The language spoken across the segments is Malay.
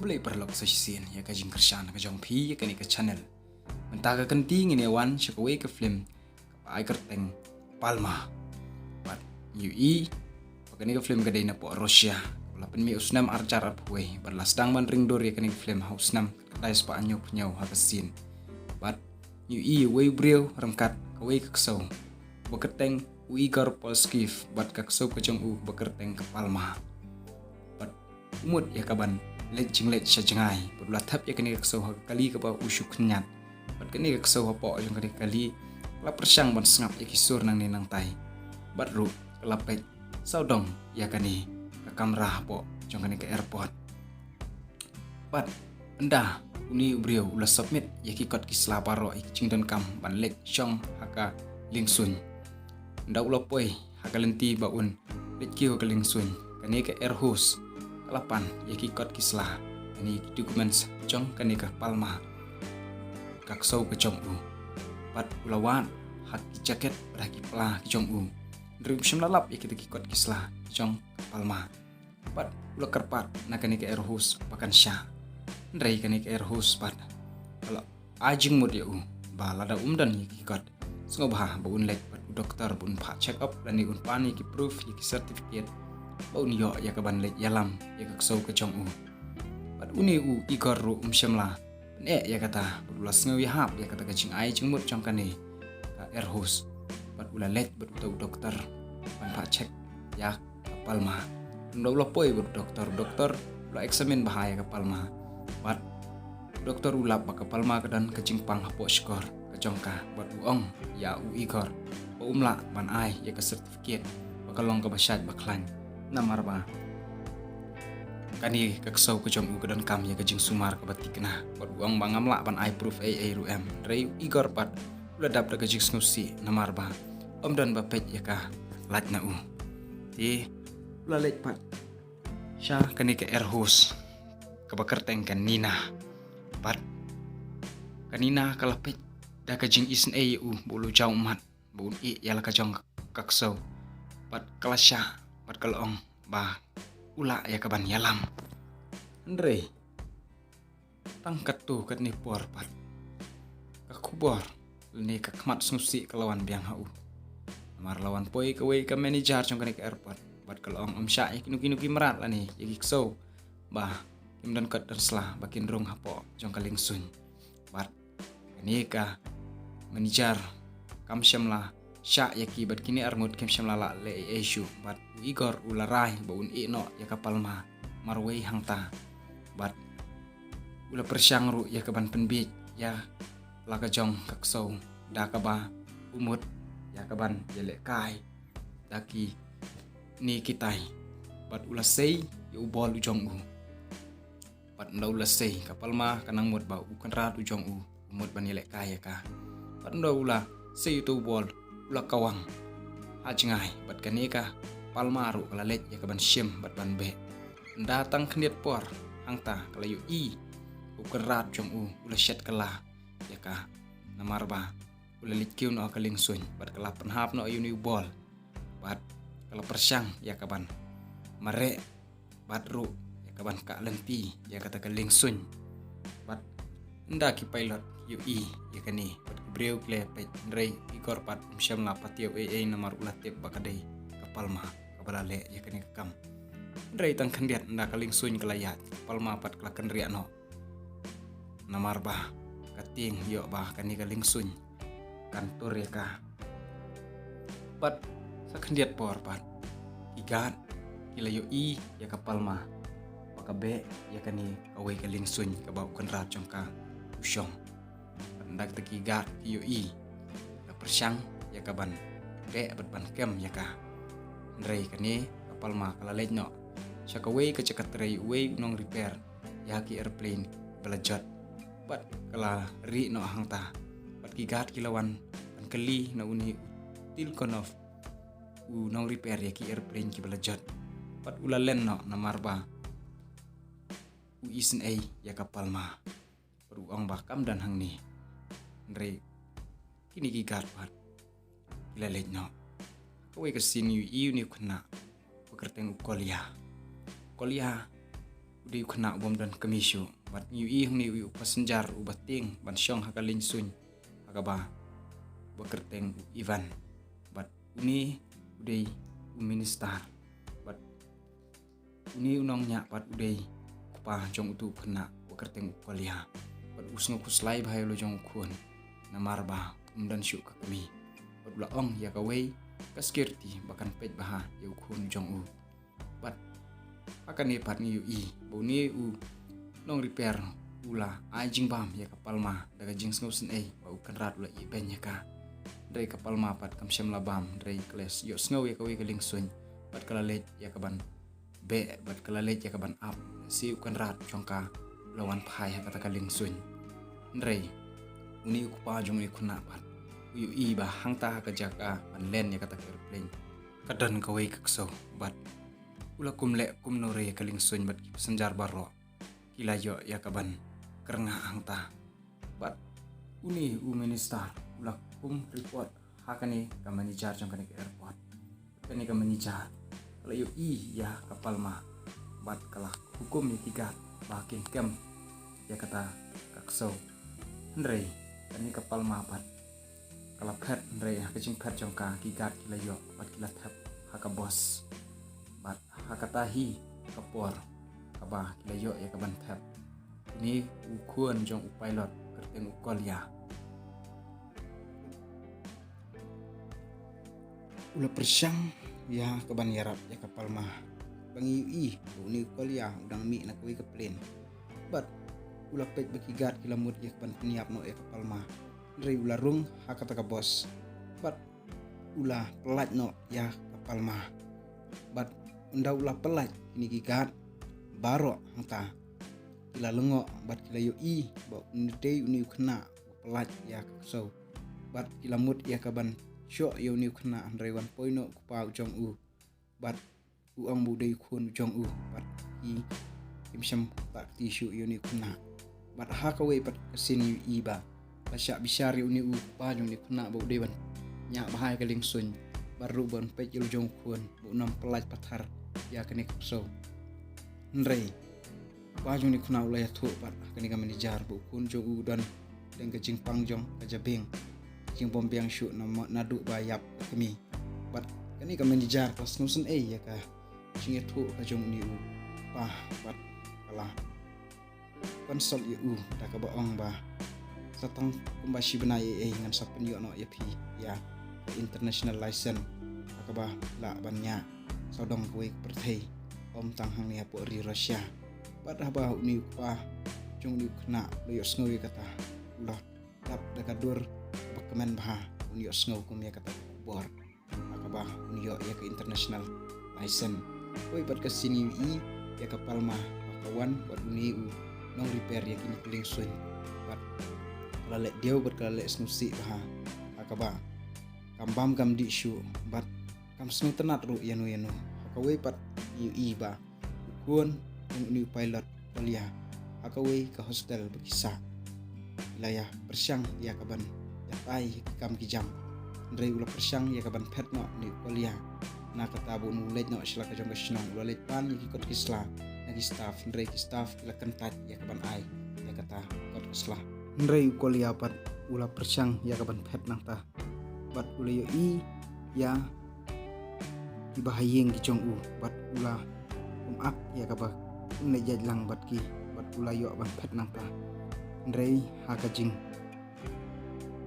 boleh perlok sesian ya kajing kersan ka jong phi ya kani ka channel. Mentaka kenting ini wan syakwe ke film ka ai kerteng Palma. Pat UI pakani ka film kadai na po Russia. Wala pen mi usnam arcar apwe berlas dang man ring dor ya kani ka film hausnam kadai spa anyo punyau hakasin. Pat UI we brio rangkat kawe kakso. Bekerteng Uyghur Polskiv bat kakso ka jong u bekerteng ke Palma. Pat umut ya kaban let jinglet syajengai berlatap ya kani kakso kali ka ba usuk nyat. Bat kani kakso hapo jong kani kali la persyang ban sengap ya kisur nang ni nang tai. Bat ru kelapet saudong ya kani ka kamrah po jong kani ke airport. Pat enda uni brio ulah submit ya kikot kisla paro ikcing dan kam ban lek syong haka lingsun. Nda ulah poi hakalenti baun lek kiho ka lingsun kani ke air host kalapan ya kikot kisla kani documents jong kani ka Palma kaksau ke jong u. Pat ulawan hak jaket beraki pala ke jong u. Dari lalap ya kita kikot kisla jong Palma. Pat ulah kerpat na kani ke air host pakan syah. Ndrai kani ke air host pat kalau ajing mod ya u bala da dan ya kikot sengobah baun lek pat dokter bun pa check up dan ni un pani ki proof ya ki certificate baun yo ya ka ban lek yalam ya kaksau ke jong u. Pat uni u igor ru syamla ya kata berulas ngawi hap ya kata kacing ai cengmut jong kani ka air host. Pat ulah let betul dokter ban pa check ya ka Palma. Nda ulah poi dokter ulah eksamen bahaya ka Palma. Pat dokter ulap ka Palma kedan kacing pang hapo skor ka jongka buat uong ya u igor ba umla ban ai ya ka sertifikat bakalong ka basyad baklan namar ba kani kaksau ke jong u kedan kam ya kajing sumar ka batik na buat uong bangamla ban ai proof AA rum rei igor pat ulah dap da kajing snusi namar ba om dan bapet ya ka lat na u ti ulah lek pat sya kani ke air host kabakerteng kan Nina. Pat kanina kalapit da kajing isen u bulu jauh mat bun i yala kajong kaksau. Pat kalasya pat kalong ba ula ya kaban yalam. Andre tangkat tu kat ni por pat kakubor ni kakmat sungsi kelawan biang hau. Mar lawan poi kawe ka manager jong kani ke airport. Pat kalong sya kinu merat la ni ya kiksau bah dan kat terslah bakin rong hapo jong kaling sun. Bat kani ka manager kam syamla sya yaki bat kini arngut kam syamla la le issue bat igor ularai baun i no ya ka Palma marwei hangta. Bat ula persyang ru ya kaban penbit ya la ka jong kaksau da ka ba umut ya kaban yele kai daki ni kitai. Bat ula sei ya ubol ujong u. Pat nda ulah sei ka Palma kanang mut ba ukan rat ujong u mut banilek kaya ka. Pat nda ulah sei tu bol ulah kawang hajngai bat kanika Palma ru kala let ya kaban syem bat ban be datang kniat por hangta kala yu i ukan rat jong u ulah syat kala ya ka namar ba ulah litkiu no kaling sun bat kala penhap no yu ni bol bat kala persyang ya kaban mare bat ru kaban ka lenti ya kata kaling sun. Bat nda ki pilot UI ya kani bat breu kle pet rei igor pat syam la patio AA nomor ulah tep bakadai ka Palma ka balale ya kani kam rei tang kandiat nda kaling sun kelayat Palma pat klakan ria no namar bah kating yo bah kani kaling sun kantor ya ka. Pat sa kandiat por pat igat kila UI ya ka Palma kabe ya kani kawe kaling sun ka bau kan rat jong ka usyong pandak tekiga UI ka persyang ya kaban de bat ban kem ya ka ndrei kani kapal ma kala letno sya kawe ka cekat rei we nong repair ya ki airplane belajat bat kala ri no hangta bat kigat kilawan pan kali na uni tilkonov u nong repair ya ki airplane ki belajat pat ulalen no namarba isen ai ya ka Palma beruang bakam dan hang ni ndre kini gigat pat ila letno kawe ka sini yu ni kuna pekerteng kuliah udah kena bom dan kemisyo bat yu ni yu pasenjar ubating ban syong hakalin sun hakaba bekerteng Ivan bat uni udah minister bat uni unongnya bat udah kupa jong utu kena bekerteng kuliah bat usngo kuslai bahaya lo jong kun namarba dan syuk kami bat ula ong ya kawai kaskirti bahkan pej baha ya kun jong bat akan ni pat ni bau ni nong repair ula ajing bam ya kapal ma daga jing sngosen bau kan rat ula ben ya ka dari kapal ma pat kam syam labam dari keles yo snow ya kawi keling sun pat kalalet ya kaban be bat kalalet ya kaban up si kan rat chongka lawan phai ya kata kaling sun ndrei uni ku pa jong ni kuna pat ba hangta ka jaka pan len ya kata airplane kadan kawi kakso bat ula kumle kumnore ya kaling sun bat senjar baro kila yo ya kaban kerengah hangta bat uni minister ula report hakani ka manager jong kani ke airport kani ka manager kalau yu ya kapal ma bat kalah hukum ya tiga bakin kem ya kata kakso ndrei kani kapal ma bat kala pet ndrei hakajing pet jong ka kigat kila yo bat kila tap haka bos bat hakatahi kapor kaba kila yo ya kaban tap ini ukuan jong pilot kerteng ukolia ula persyang ya kaban yarap ya kapal mah bangi uni kuliah udang mi nak kuwi ke plane bat ula pej bakigat kilamut ya kaban peniap no ya kapal mah dari ula rung hakata ka bos bat ula pelat no ya kapal mah bat unda ula pelat ini gigat baro hangta kila lengo bat kila ba uni kena pelat ya so bat kilamut ya kaban syok yo ni kena andrai 1.0 kupa jong bat uang budai kun jong bat imsyam tak tisu yo ni kena bat hakawe bat kesini iba pasyak bisari uni pa jong ni kena ba udai ban nyak bahai kaling sun baru ban pejul jong kun bu nam pelaj pathar ya kene so ndrei pa jong ni kena ulaya thu bat kene ka manager bu kun jong dan ke jingpang jong kajabing jing bom biang syuk nadu bayap kami bat kani ka manager pas nusen ya ka jing itu ka jong ni pa bat kala konsol yu ta ka baong ba satang kumbashi benai ngan sapen yo no ya pi ya international license ka ba la banya sodong kuwi perthei om tang hang ni apo ri Russia bat ba ni pa jong ni kena lo yo sngowi kata ulah tap dakadur kemen bah unio snow kum ya kata bor akabah unio ya ke international license koi bat ke sini ya kapal mah kawan bat uni nong repair ya kini keling sun bat lalek dia bat lalek snusi bah akabah kambam kam di shu bat kam snu tenat ru yanu akawe bat ba kun uni pilot kuliah akawe ke hostel bekisah wilayah persyang ya kaban ai kam kijam ndrei ula persyang ya kaban pet no ni kuliah na kata bu nulet no sila ka jong kasnong ula let pan ki kot kisla nagi staff ndrei ki staff ila kentat ya kaban ai ya kata kot kisla ndrei kuliah pat ula persyang ya kaban pet nang ta bat ula yo ya ibahayeng ki jong bat ula ak ya kaba ne jadlang bat ki bat ula yo ban pet nang ta ndrei hakajing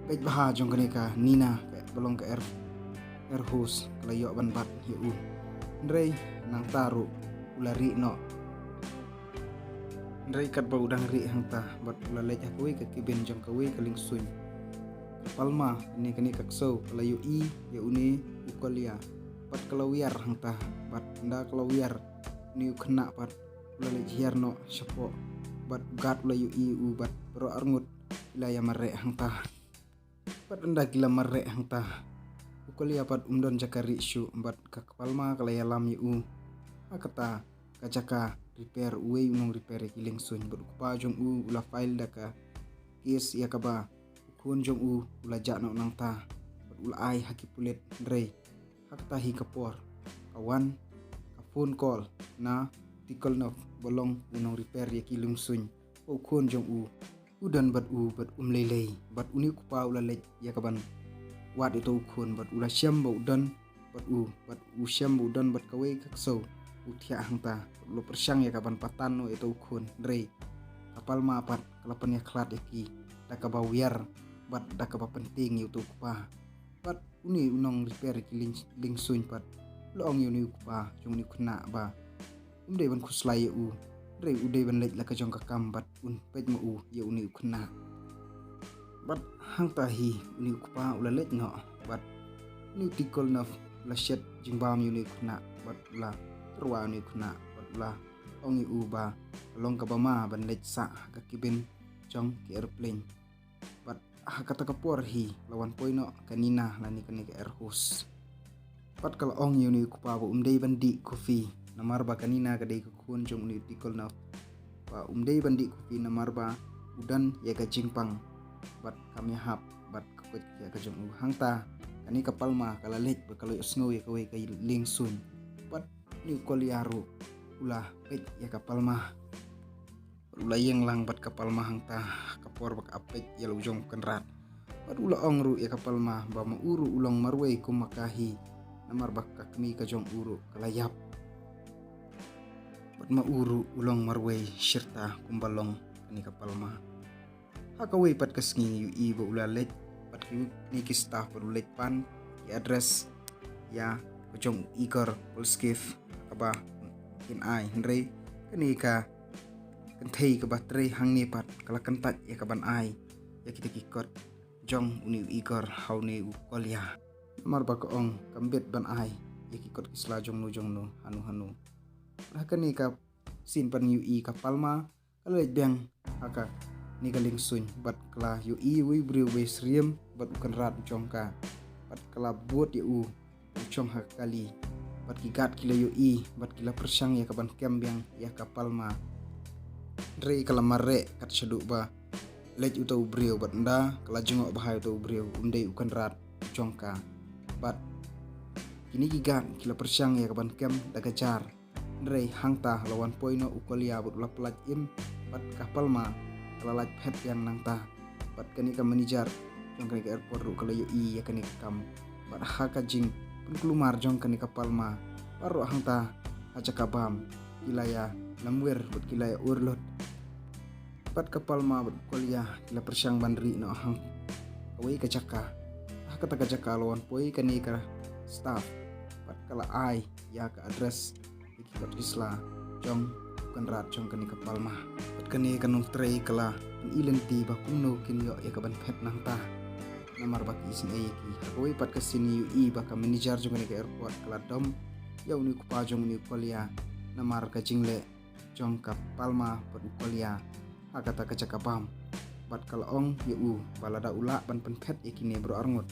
pej baha jong kene ka nina belong ke air hose kalayo ban bat yu ndrei nang taru ulari no ndrei kat ba udang ri hangta bat ulalej akui ke kiben jong kawi kaling sun palma ini kene kakso kalayo ya uni ukolia bat kalawiar hangta bat nda kalawiar ni kena pat ulalej hiarno syapo bat gat ulayu bat pro arngut ilaya mare hangta pat anda gila marek hangta ukoli apat umdon jakari syu bat ka kapalma kalaya lam yu akata kajaka repair uwe unong repair kiling sun bat kupa jong ula file daka kis ya kaba ukun jong ula jakno nang ta bat ula ai hakipulet ndrei hakta hi kapor kawan ka phone call na tikol na bolong unong repair ya kilung suny o kon jong udan bat lelei bat uni kupa ula lej ya kaban wat itu ukun bat ula syam ba udan bat syam ba udan bat kawai kakso utia hangta lo persyang ya kaban patan no itu ukun rei kapal ma pat kalapan ya klat ya ki dakaba wiar bat dakaba penting itu kupa bat uni unong repair ki ling suny pat lo ong uni kupa jong ni kuna ba dei ban kuslai rei udai ban lej la ka jong kakam bat pej ma ya uni kuna bat hang tahi uni kupa ula lej no bat ni tikol na la shet jingbam uni kuna bat la ruwa uni kuna bat la ongi ba long ka bama ban lej sa ka kibin jong ki airplane bat kata kapor hi lawan poino kanina lani kani ka air hose bat kala ongi uni kupa ba dei ban di kofi namar ba kanina kadai ka kun jong uni tikol na ba dei ban di kofi namar ba udan ya ka jingpang bat kami hap bat kakut ya ka jong hangta kani kapal ma kala lej ba kala snow ya kawai kay ling sun bat ni koliaru ulah pej ya kapal ma ulah yang lang bat kapal ma hangta kapor bak apej ya lujong kenrat bat ulah ongru ya kapal ma ba mauru ulong marway kumakahi namar bak kakmi ka jong uru kalayap bat mauru ulong marway syirta kumbalong kani kapal ma hakaway pat kasngi yu ba ula lej pat ni ki staff pa ulit pan ki address ya kajong Igor Polskif aba in ai henry kani ka kantei ka baterai hang ni pat kala kantat ya kaban ai ya kita kikot jong uni Igor hau ni ukolya mar ba ko ong kambet ban ai ya kikot kisla jong no hanu kani ka sin pan yu ka palma kala beng haka ni galing suny bat kala yu wi brio we sriem bat ukan rat jong ka bat kala buat yu jong hakali bat kigat kila yu bat kila persyang ya kaban kembang ya kapal ma rei kala mare kat syaduk ba lej utau brio bat nda kala jengok bahaya utau brio undai ukan rat jong ka bat kini kigat kila persyang ya kaban kem dagajar rei hangta lawan poino ukolia bat ula pelaj im bat kapal ma kala laj pet yang nangta bat kani ka manager jong kani ka airport ru kala yu ya kani kam bat haka jing pun kelumar jong kani kapal ma paru hangta aja kabam kilaya lamwer bat kilaya urlot bat kapal ma bat kuliah kila persyang bandri no hang away ka jaka haka ta jaka lawan poi kani ka staff bat kala ai ya ka address ikot isla jong kanrat jong kani kapal ma bat kani kanung trei kala ilenti ba kumno kinyo ya kaban pet nang ta namar baki isin ayeki hakoi pat kasini yu ba ka manager jong kani ka airport kala dom ya uni kupa jong uni kuliah namar ka jingle jong kapal ma pat kuliah hakata ka jakabam bat kala ong yu balada ula ban pen pet ikini bro arngot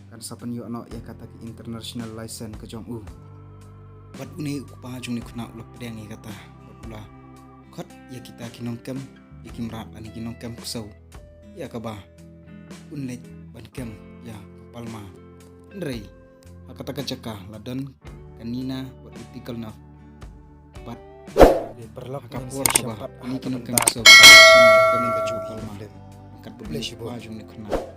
kan sapen yu no ya kata ki international license ka jong bat uni kupa jong ni kuna ulah pedeng ya kata ula kot ya kita kinongkem ikim rat ani kinongkem kusau ya kaba unlej ban kem ya palma ndrei hakata ka jaka ladan kanina bat utikal na bat berlak kapor kaba ani kinongkem kusau sama kami ka palma angkat beli jong ni kuna